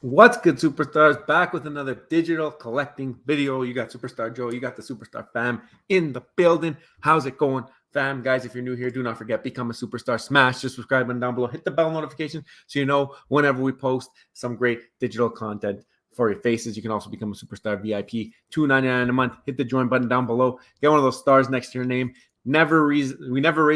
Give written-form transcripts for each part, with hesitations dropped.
What's good, superstars? Back with another digital collecting video. You got Superstar Joe, you got the Superstar fam in the building. How's it going, fam? Guys, if you're new here, do not forget, become a superstar. Smash the subscribe button down below. Hit the bell notification so you know whenever we post some great digital content for your faces. You can also become a superstar VIP, $2.99 a month. Hit the join button down below. Get one of those stars next to your name. We never raised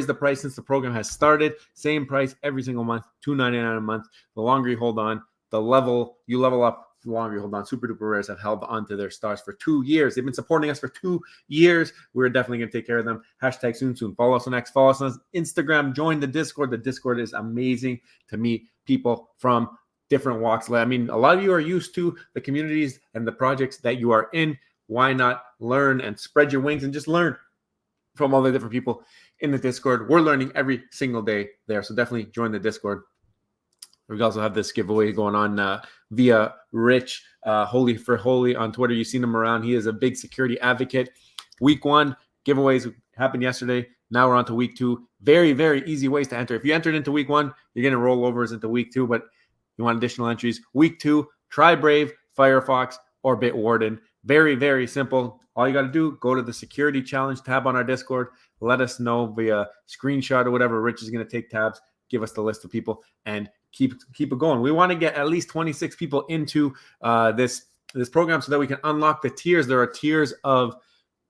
the price since the program has started. Same price every single month, $2.99 a month. The longer you hold on, you level up, the longer you hold on. Super Duper Rares have held on to their stars for 2 years. They've been supporting us for 2 years. We're definitely going to take care of them. Hashtag soon. Follow us on X. Follow us on Instagram. Join the Discord. The Discord is amazing to meet people from different walks. I mean, a lot of you are used to the communities and the projects that you are in. Why not learn and spread your wings and just learn from all the different people in the Discord? We're learning every single day there. So definitely join the Discord. We also have this giveaway going on via Rich, Holy for Holy on Twitter. You've seen him around. He is a big security advocate. Week 1 giveaways happened yesterday. Now we're on to week 2. Very, very easy ways to enter. If you entered into week 1, you're getting rollovers into week 2, but you want additional entries. Week 2, try Brave, Firefox, or Bitwarden. Very, very simple. All you got to do, go to the security challenge tab on our Discord. Let us know via screenshot or whatever. Rich is going to take tabs, give us the list of people, and keep it going. We want to get at least 26 people into this program so that we can unlock the tiers. There are tiers of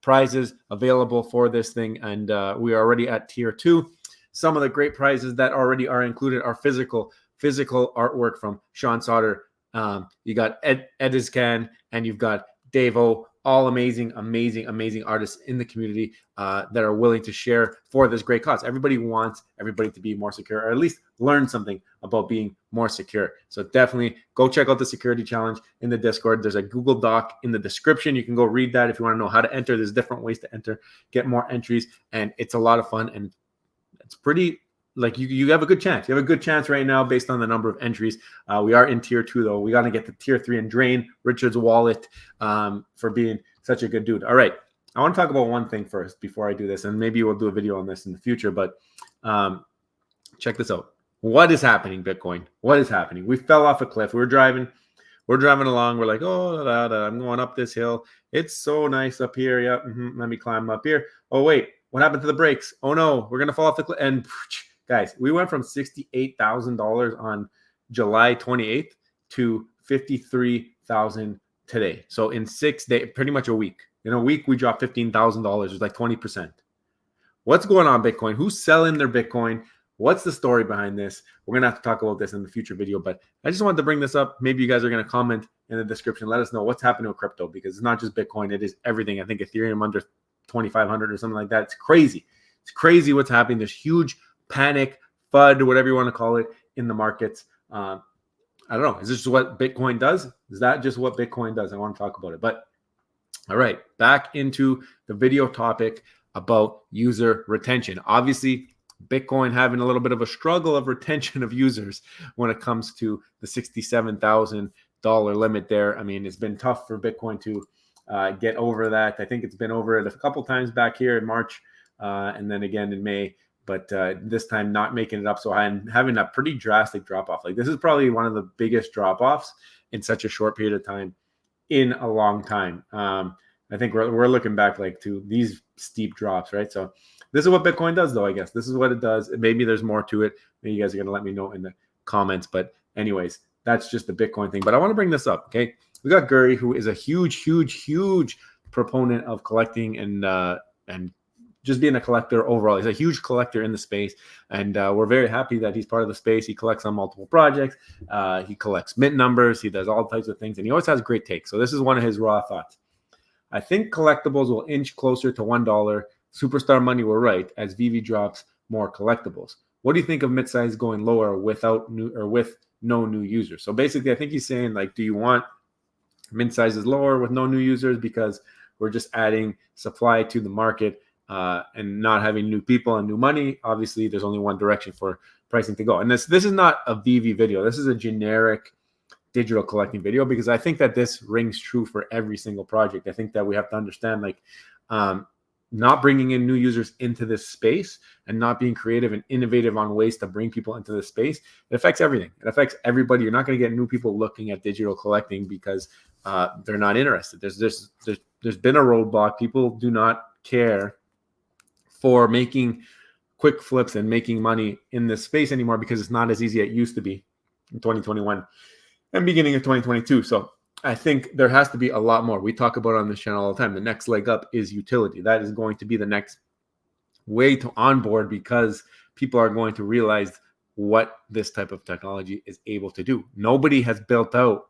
prizes available for this thing, and we are already at tier 2. Some of the great prizes that already are included are physical artwork from Sean Sauter. You got Ediscan, and you've got Davo, all amazing artists in the community that are willing to share for this great cause. Everybody wants everybody to be more secure, or at least learn something about being more secure. So definitely go check out the security challenge in the Discord. There's a Google Doc in the description. You can go read that if you want to know how to enter. There's different ways to enter, get more entries, and it's a lot of fun, and it's pretty, like, you have a good chance. You have a good chance right now based on the number of entries. We are in tier 2, though. We got to get to tier 3 and drain Richard's wallet for being such a good dude. All right. I want to talk about one thing first before I do this, and maybe we'll do a video on this in the future, but check this out. What is happening, Bitcoin? What is happening? We fell off a cliff. We're driving along. We're like, I'm going up this hill. It's so nice up here. Yeah, let me climb up here. Oh, wait. What happened to the brakes? Oh, no. We're going to fall off the cliff. And guys, we went from $68,000 on July 28th to $53,000 today. So in 6 days, pretty much a week. In a week, we dropped $15,000. It's like 20%. What's going on, Bitcoin? Who's selling their Bitcoin? What's the story behind this? We're going to have to talk about this in the future video, but I just wanted to bring this up. Maybe you guys are going to comment in the description. Let us know what's happening with crypto, because it's not just Bitcoin. It is everything. I think Ethereum under 2,500 or something like that. It's crazy. It's crazy what's happening. There's huge panic, FUD, whatever you want to call it, in the markets. I don't know. Is this just what Bitcoin does? Is that just what Bitcoin does? I want to talk about it. But all right, back into the video topic about user retention. Obviously, Bitcoin having a little bit of a struggle of retention of users when it comes to the $67,000 limit there. I mean, it's been tough for Bitcoin to get over that. I think it's been over it a couple times back here in March and then again in May. But this time not making it up so high and having a pretty drastic drop-off. Like, this is probably one of the biggest drop-offs in such a short period of time in a long time. I think we're looking back like to these steep drops, right? So this is what Bitcoin does, though, I guess. This is what it does. Maybe there's more to it. Maybe you guys are going to let me know in the comments. But anyways, that's just the Bitcoin thing. But I want to bring this up, okay? We got Guri, who is a huge proponent of collecting and just being a collector overall. He's a huge collector in the space, and we're very happy that he's part of the space. He collects on multiple projects. He collects mint numbers. He does all types of things, and he always has great takes. So this is one of his raw thoughts. I think collectibles will inch closer to $1. Superstar money were right as veve drops more collectibles. What do you think of mid-size going lower with no new users? So basically, I think he's saying, like, do you want mid-sizes lower with no new users because we're just adding supply to the market and not having new people and new money? Obviously, there's only one direction for pricing to go. And this is not a veve video. This is a generic digital collecting video, because I think that this rings true for every single project. I think that we have to understand, like, not bringing in new users into this space and not being creative and innovative on ways to bring people into this space, it affects everything. It affects everybody. You're not going to get new people looking at digital collecting because they're not interested. There's been a roadblock. People do not care for making quick flips and making money in this space anymore because it's not as easy as it used to be in 2021 and beginning of 2022. So I think there has to be a lot more. We talk about it on this channel all the time. The next leg up is utility. That is going to be the next way to onboard because people are going to realize what this type of technology is able to do. Nobody has built out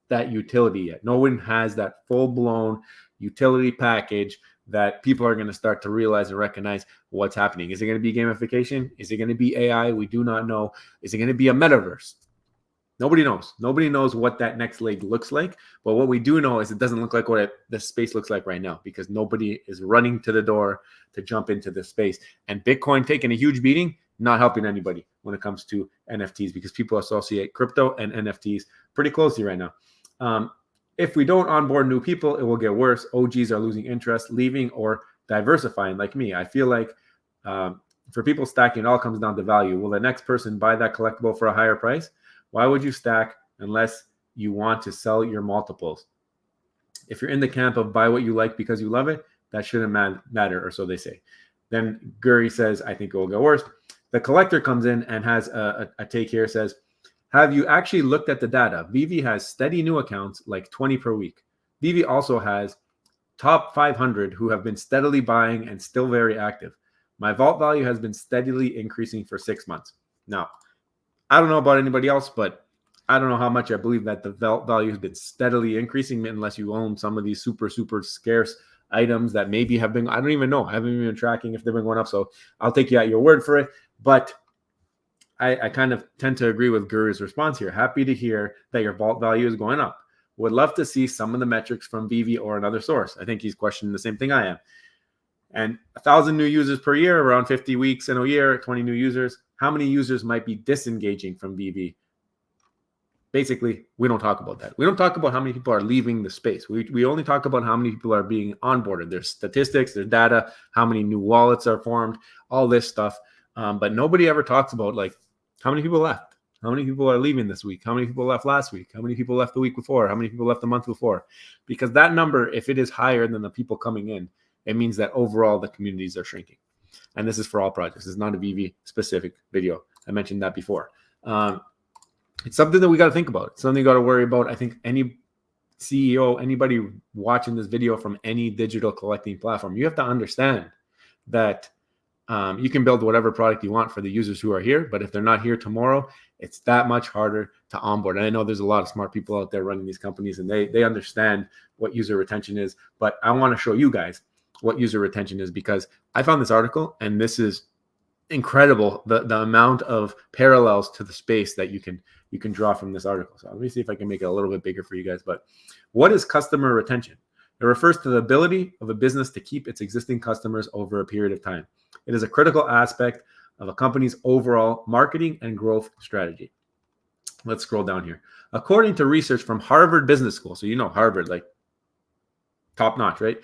that utility yet. No one has that full-blown utility package that people are going to start to realize and recognize what's happening. Is it going to be gamification? Is it going to be AI? We do not know. Is it going to be a metaverse? Nobody knows. Nobody knows what that next leg looks like. But what we do know is it doesn't look like what the space looks like right now because nobody is running to the door to jump into this space. And Bitcoin taking a huge beating, not helping anybody when it comes to NFTs because people associate crypto and NFTs pretty closely right now. If we don't onboard new people, it will get worse. OGs are losing interest, leaving, or diversifying like me. I feel like for people stacking, it all comes down to value. Will the next person buy that collectible for a higher price? Why would you stack unless you want to sell your multiples? If you're in the camp of buy what you like because you love it, that shouldn't matter, or so they say. Then Guri says, I think it will get worse. The collector comes in and has a take here, says, have you actually looked at the data? Veve has steady new accounts, like 20 per week. Veve also has top 500 who have been steadily buying and still very active. My vault value has been steadily increasing for 6 months. Now, I don't know about anybody else, but I don't know how much I believe that the vault value has been steadily increasing unless you own some of these super, super scarce items that maybe have been, I don't even know. I haven't even been tracking if they've been going up. So I'll take you at your word for it. But I kind of tend to agree with Guru's response here. Happy to hear that your vault value is going up. Would love to see some of the metrics from Veve or another source. I think he's questioning the same thing I am. And 1,000 new users per year, around 50 weeks in a year, 20 new users. How many users might be disengaging from Veve? Basically, we don't talk about that. We don't talk about how many people are leaving the space. We only talk about how many people are being onboarded. There's statistics, there's data, how many new wallets are formed, all this stuff. But nobody ever talks about like how many people left, how many people are leaving this week, how many people left last week, how many people left the week before, how many people left the month before. Because that number, if it is higher than the people coming in, it means that overall the communities are shrinking. And this is for all projects. It's not a Veve specific video. I mentioned that before. It's something that we got to think about. It's something you got to worry about. I think any CEO, anybody watching this video from any digital collecting platform, you have to understand that you can build whatever product you want for the users who are here. But if they're not here tomorrow, it's that much harder to onboard. And I know there's a lot of smart people out there running these companies and they understand what user retention is. But I want to show you guys what user retention is because I found this article and this is incredible, the amount of parallels to the space that you can draw from this article. So let me see if I can make it a little bit bigger for you guys. But what is customer retention? It refers to the ability of a business to keep its existing customers over a period of time. It is a critical aspect of a company's overall marketing and growth strategy. Let's scroll down here. According to research from Harvard Business School, so you know Harvard, like top notch, right?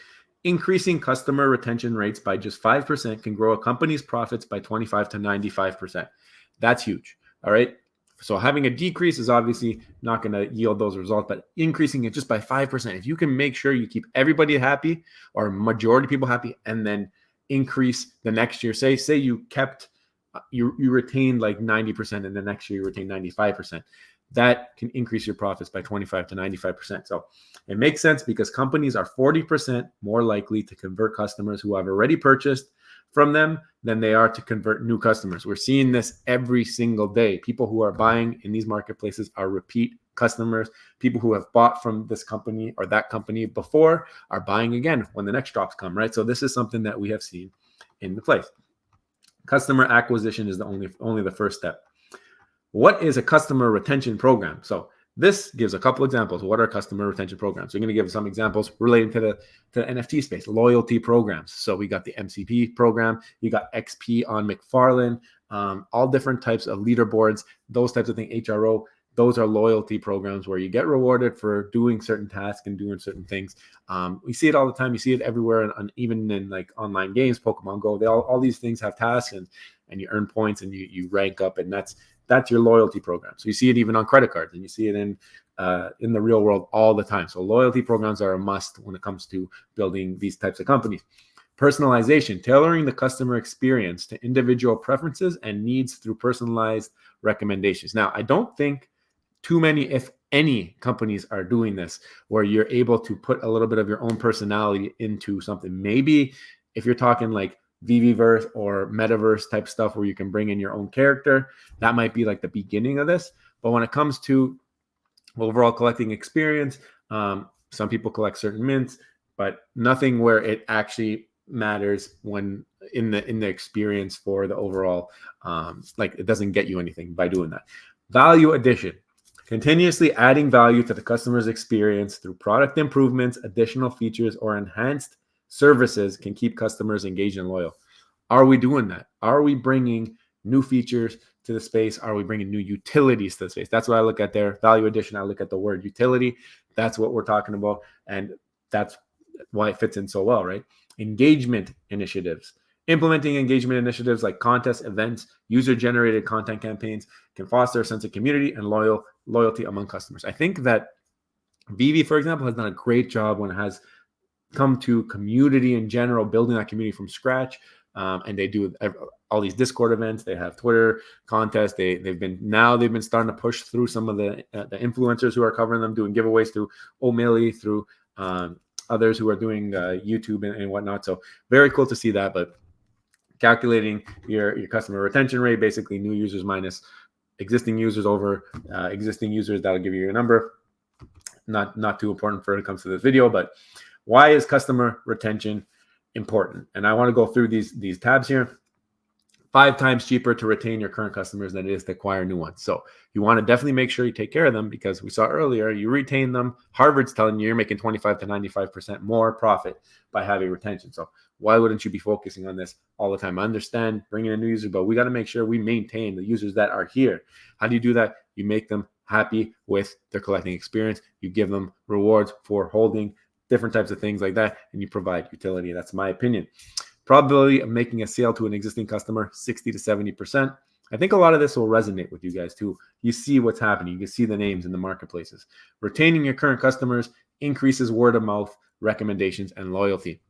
Increasing customer retention rates by just 5% can grow a company's profits by 25 to 95%. That's huge. All right. So having a decrease is obviously not going to yield those results, but increasing it just by 5%, if you can make sure you keep everybody happy or majority of people happy, and then increase the next year, say you kept, you retained like 90% and the next year you retain 95%. That can increase your profits by 25 to 95%. So it makes sense because companies are 40% more likely to convert customers who have already purchased from them than they are to convert new customers. We're seeing this every single day. People who are buying in these marketplaces are repeat customers. People who have bought from this company or that company before are buying again when the next drops come, right? So this is something that we have seen in the place. Customer acquisition is only the first step. What is a customer retention program? So this gives a couple examples. What are customer retention programs? We're going to give some examples relating to the NFT space, loyalty programs. So we got the MCP program, you got XP on McFarlane, all different types of leaderboards, those types of things, HRO. those are loyalty programs where you get rewarded for doing certain tasks and doing certain things. We see it all the time. You see it everywhere, and even in like online games, Pokemon Go. They all these things have tasks, and you earn points and you rank up, and that's your loyalty program. So you see it even on credit cards, and you see it in the real world all the time. So loyalty programs are a must when it comes to building these types of companies. Personalization, tailoring the customer experience to individual preferences and needs through personalized recommendations. Now, I don't think too many, if any, companies are doing this, where you're able to put a little bit of your own personality into something. Maybe if you're talking like Veveverse or metaverse type stuff where you can bring in your own character, that might be like the beginning of this. But when it comes to overall collecting experience, some people collect certain mints, but nothing where it actually matters when in the experience for the overall, like it doesn't get you anything by doing that. Value addition. Continuously adding value to the customer's experience through product improvements, additional features, or enhanced services can keep customers engaged and loyal. Are we doing that? Are we bringing new features to the space? Are we bringing new utilities to the space? That's what I look at there. Value addition, I look at the word utility. That's what we're talking about. And that's why it fits in so well, right? Engagement initiatives. Implementing engagement initiatives like contests, events, user-generated content campaigns can foster a sense of community and loyalty among customers. I think that veve, for example, has done a great job when it has come to community in general, building that community from scratch. And they do all these Discord events. They have Twitter contests. They've been starting to push through some of the influencers who are covering them, doing giveaways through O'Malley, through others who are doing YouTube and whatnot. So very cool to see that. But calculating your customer retention rate, basically new users minus existing users over existing users, that'll give you your number. Not too important for when it comes to this video, but why is customer retention important? And I want to go through these tabs here. 5 times cheaper to retain your current customers than it is to acquire new ones. So you want to definitely make sure you take care of them, because we saw earlier, you retain them. Harvard's telling you you're making 25 to 95% more profit by having retention. So why wouldn't you be focusing on this all the time? I understand bringing in new users, but we got to make sure we maintain the users that are here. How do you do that? You make them happy with their collecting experience. You give them rewards for holding, different types of things like that, and you provide utility. That's my opinion. Probability of making a sale to an existing customer, 60 to 70%. I think a lot of this will resonate with you guys too. You see what's happening. You can see the names in the marketplaces. Retaining your current customers increases word of mouth, recommendations, and loyalty.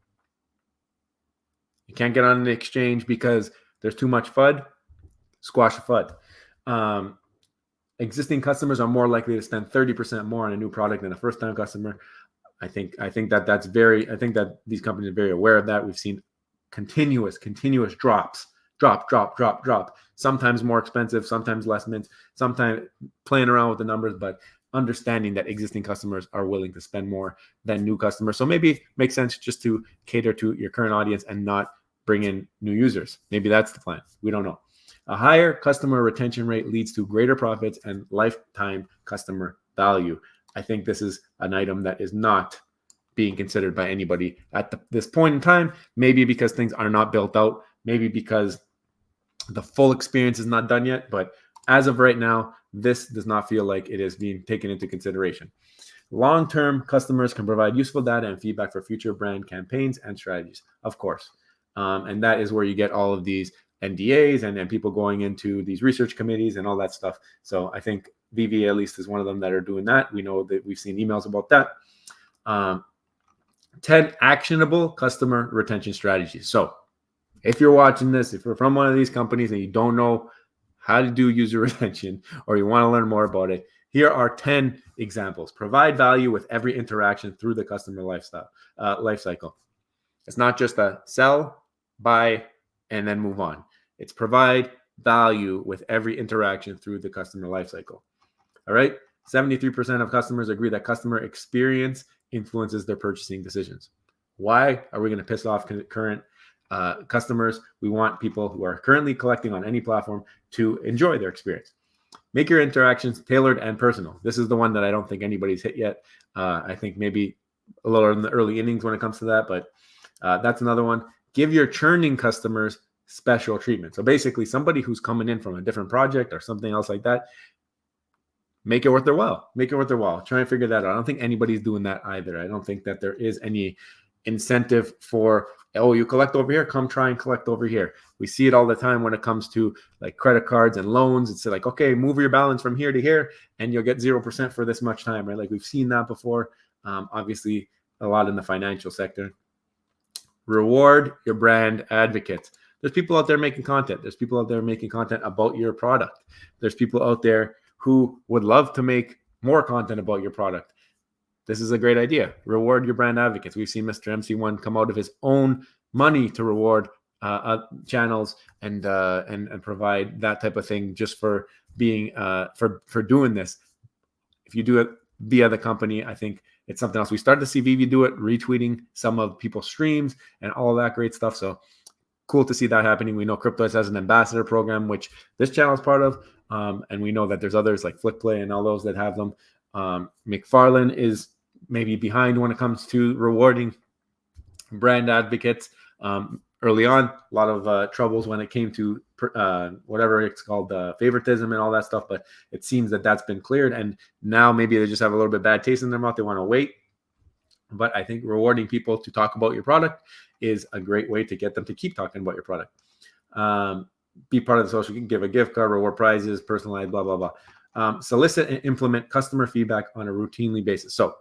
You can't get on an exchange because there's too much FUD. Squash the FUD. Existing customers are more likely to spend 30% more on a new product than a first-time customer. I think that these companies are very aware of that. We've seen continuous drops, drop. Sometimes more expensive, sometimes less mints, sometimes playing around with the numbers, but understanding that existing customers are willing to spend more than new customers. So maybe it makes sense just to cater to your current audience and not bring in new users. Maybe that's the plan. We don't know. A higher customer retention rate leads to greater profits and lifetime customer value. I think this is an item that is not being considered by anybody at this point in time. Maybe because things are not built out. Maybe because the full experience is not done yet. But as of right now, this does not feel like it is being taken into consideration. Long-term customers can provide useful data and feedback for future brand campaigns and strategies, of course. And that is where you get all of these NDAs and people going into these research committees and all that stuff. So I think veve at least is one of them that are doing that. We know that we've seen emails about that. 10 actionable customer retention strategies. So if you're watching this, if you're from one of these companies and you don't know how to do user retention or you want to learn more about it, here are 10 examples. Provide value with every interaction through the customer life cycle. It's not just a sell, buy, and then move on. It's provide value with every interaction through the customer life cycle. All right. 73% of customers agree that customer experience influences their purchasing decisions. Why are we going to piss off current customers? We want people who are currently collecting on any platform to enjoy their experience. Make your interactions tailored and personal. This is the one that I don't think anybody's hit yet. I think maybe a little in the early innings when it comes to that, but that's another one. Give your churning customers special treatment. So basically somebody who's coming in from a different project or something else like that, make it worth their while. Make it worth their while. Try and figure that out. I don't think anybody's doing that either. I don't think that there is any incentive for, oh, you collect over here, come try and collect over here. We see it all the time when it comes to like credit cards and loans. It's like, okay, move your balance from here to here and you'll get 0% for this much time, right? Like we've seen that before. Obviously, a lot in the financial sector. Reward your brand advocates. There's people out there making content. There's people out there making content about your product. There's people out there who would love to make more content about your product. This is a great idea. Reward your brand advocates. We've seen Mr. MC1 come out of his own money to reward channels and provide that type of thing just for being for doing this. If you do it via the company, I think it's something else. We started to see veve do it, retweeting some of people's streams and all that great stuff. So cool to see that happening. We know Cryptoids has an ambassador program, which this channel is part of. And we know that there's others like FlickPlay and all those that have them. McFarlane is maybe behind when it comes to rewarding brand advocates. Early on, a lot of troubles when it came to whatever it's called, favoritism and all that stuff. But it seems that that's been cleared. And now maybe they just have a little bit bad taste in their mouth. They want to wait. But I think rewarding people to talk about your product is a great way to get them to keep talking about your product. Be part of the social. You can give a gift card, reward prizes, personalized, blah, blah, blah. Solicit and implement customer feedback on a routinely basis. So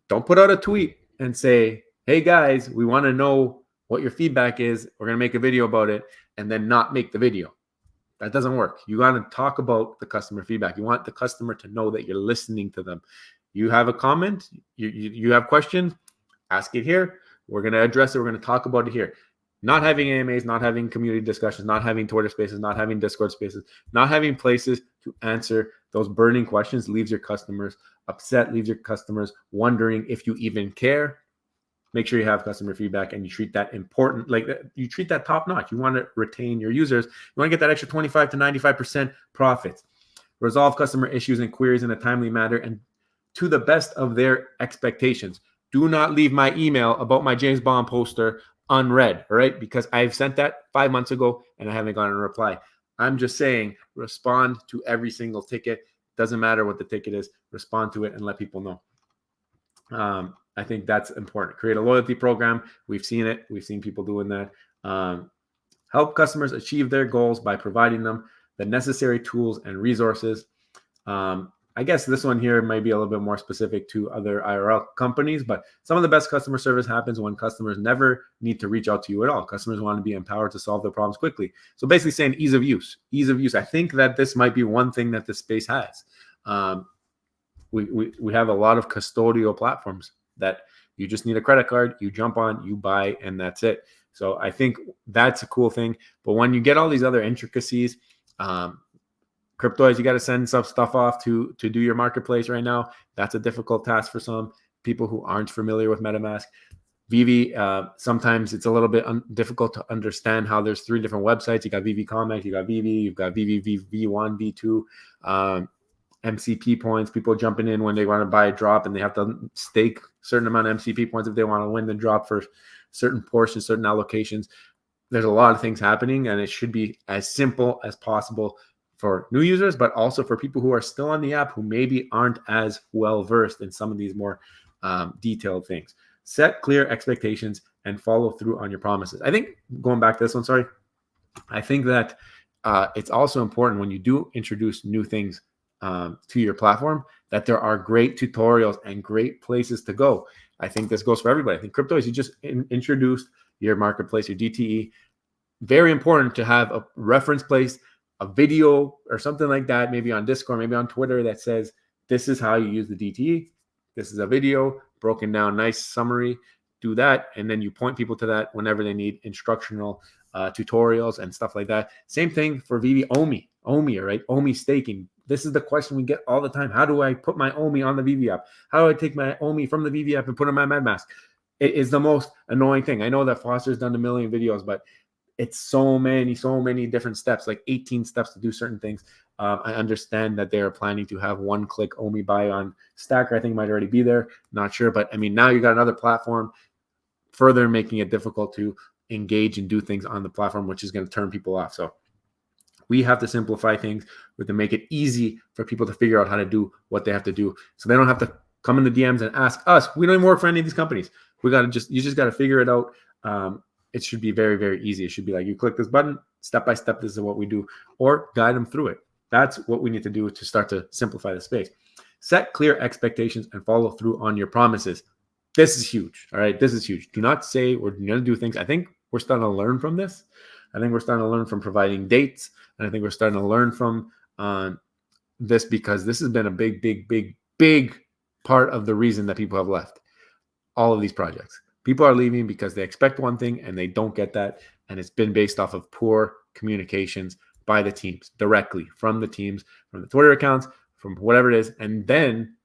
don't put out a tweet and say, hey, guys, we want to know what your feedback is. We're going to make a video about it, and then not make the video. That doesn't work. You got to talk about the customer feedback. You want the customer to know that you're listening to them. You have a comment, you have questions, ask it here. We're going to address it. We're going to talk about it here. Not having AMAs, not having community discussions, not having Twitter spaces, not having Discord spaces, not having places to answer those burning questions leaves your customers upset, leaves your customers wondering if you even care. Make sure you have customer feedback and you treat that important, like you treat that top notch. You want to retain your users. You want to get that extra 25 to 95% profits. Resolve customer issues and queries in a timely manner and to the best of their expectations. Do not leave my email about my James Bond poster unread, all right? Because I've sent that 5 months ago and I haven't gotten a reply. I'm just saying, respond to every single ticket. Doesn't matter what the ticket is. Respond to it and let people know. I think that's important. Create a loyalty program. We've seen it. We've seen people doing that. Help customers achieve their goals by providing them the necessary tools and resources. I guess this one here might be a little bit more specific to other IRL companies, but some of the best customer service happens when customers never need to reach out to you at all. Customers want to be empowered to solve their problems quickly. So basically saying ease of use, ease of use. I think that this might be one thing that this space has. We have a lot of custodial platforms that you just need a credit card, you jump on, you buy, and that's it. So I think that's a cool thing. But when you get all these other intricacies, Cryptoids, you got to send some stuff off to do your marketplace right now. That's a difficult task for some people who aren't familiar with MetaMask. veve, sometimes it's a little bit difficult to understand how there's 3 different websites. You got veve Comex, you got veve, you've got veve v1, v2, MCP points, people jumping in when they want to buy a drop and they have to stake a certain amount of MCP points if they want to win the drop for certain portions, certain allocations. There's a lot of things happening and it should be as simple as possible for new users, but also for people who are still on the app who maybe aren't as well versed in some of these more detailed things. Set clear expectations and follow through on your promises. I think going back to this one, sorry, I think that it's also important when you do introduce new things to your platform that there are great tutorials and great places to go. I think this goes for everybody. I think Cryptoids, you just introduced your marketplace, your DTE. Very important to have a reference place, a video or something like that, maybe on Discord, maybe on Twitter that says, this is how you use the DTE. This is a video, broken down, nice summary. Do that. And then you point people to that whenever they need instructional tutorials and stuff like that. Same thing for veve OMI, right? OMI staking. This is the question we get all the time. How do I put my OMI on the veve app? How do I take my OMI from the veve app and put it on my MetaMask? It is the most annoying thing. I know that Foster's done a million videos, but it's so many different steps, like 18 steps to do certain things. I understand that they are planning to have one-click OMI buy on Stacker. I think it might already be there. Not sure. But, I mean, now you got another platform further making it difficult to engage and do things on the platform, which is going to turn people off. So We have to simplify things. We have to make it easy for people to figure out how to do what they have to do, so they don't have to come in the DMs and ask us. We don't even work for any of these companies. You just got to figure it out. It should be very, very easy. It should be like, you click this button, step by step, this is what we do, or guide them through it. That's what we need to do to start to simplify the space. Set clear expectations and follow through on your promises. This is huge. All right. This is huge. Do not say or do not do things. I think we're starting to learn from this. I think we're starting to learn from providing dates. And I think we're starting to learn from this, because this has been a big, big, big, big part of the reason that people have left all of these projects. People are leaving because they expect one thing and they don't get that. And it's been based off of poor communications by the teams, directly from the teams, from the Twitter accounts, from whatever it is. And then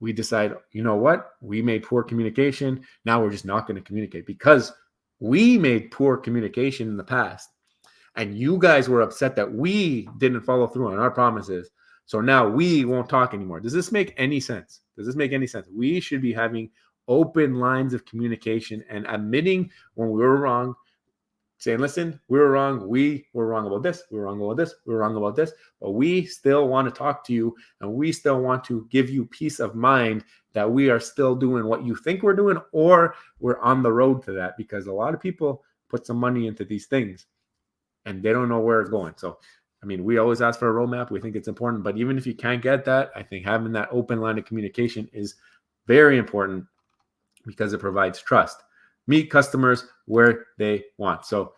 we decide, you know what? We made poor communication. Now we're just not going to communicate because we made poor communication in the past. And you guys were upset that we didn't follow through on our promises. So now we won't talk anymore. Does this make any sense? Does this make any sense? We should be having open lines of communication and admitting when we were wrong, saying, listen, we were wrong. We were wrong about this. We were wrong about this. We were wrong about this. But we still want to talk to you, and we still want to give you peace of mind that we are still doing what you think we're doing, or we're on the road to that, because a lot of people put some money into these things and they don't know where it's going. So, I mean, we always ask for a roadmap. We think it's important, but even if you can't get that, I think having that open line of communication is very important, because it provides trust. Meet customers where they want. So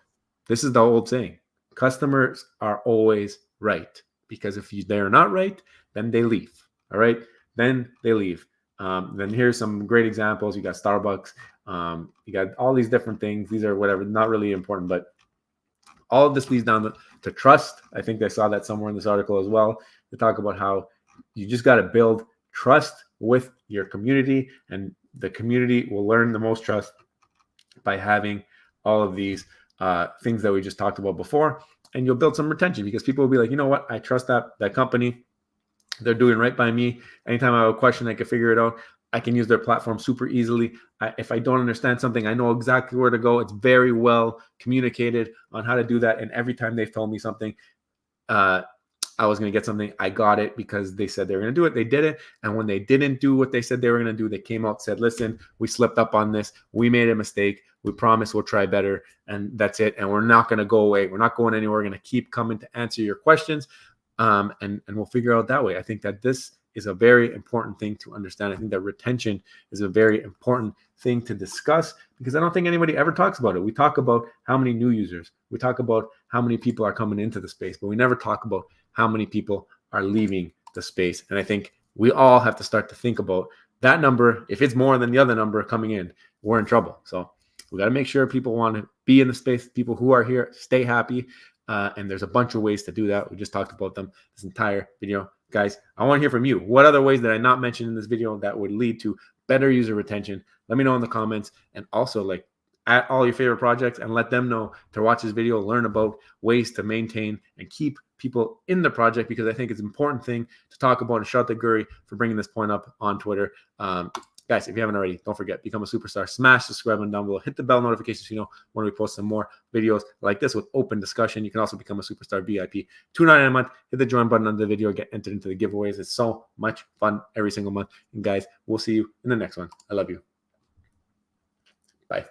this is the old saying, customers are always right, because if they're not right, then they leave. All right. Then they leave. Then here's some great examples. You got Starbucks. You got all these different things. These are whatever, not really important, but all of this leads down to trust. I think I saw that somewhere in this article as well. They talk about how you just got to build trust with your community, and the community will learn the most trust by having all of these things that we just talked about before. And you'll build some retention, because people will be like, you know what? I trust that company. They're doing right by me. Anytime I have a question, I can figure it out. I can use their platform super easily. If I don't understand something, I know exactly where to go. It's very well communicated on how to do that. And every time they've told me something, I was going to get something, I got it because they said they were going to do it. They did it. And when they didn't do what they said they were going to do, they came out and said, listen, we slipped up on this. We made a mistake. We promise we'll try better. And that's it. And we're not going to go away. We're not going anywhere. We're going to keep coming to answer your questions. And we'll figure out that way. I think that this is a very important thing to understand. I think that retention is a very important thing to discuss, because I don't think anybody ever talks about it. We talk about how many new users. We talk about how many people are coming into the space, but we never talk about how many people are leaving the space. And I think we all have to start to think about that number. If it's more than the other number coming in, we're in trouble. So we got to make sure people want to be in the space. People who are here, stay happy. And there's a bunch of ways to do that. We just talked about them this entire video. Guys, I want to hear from you. What other ways did I not mention in this video that would lead to better user retention? Let me know in the comments. And also, like, at all your favorite projects, and let them know to watch this video, learn about ways to maintain and keep people in the project, because I think it's an important thing to talk about. And shout out to Guri for bringing this point up on Twitter. Guys, if you haven't already, don't forget, become a superstar. Smash the subscribe button down below. Hit the bell notification so you know when we post some more videos like this with open discussion. You can also become a superstar VIP. $2.99 a month. Hit the join button under the video. Get entered into the giveaways. It's so much fun every single month. And guys, we'll see you in the next one. I love you. Bye.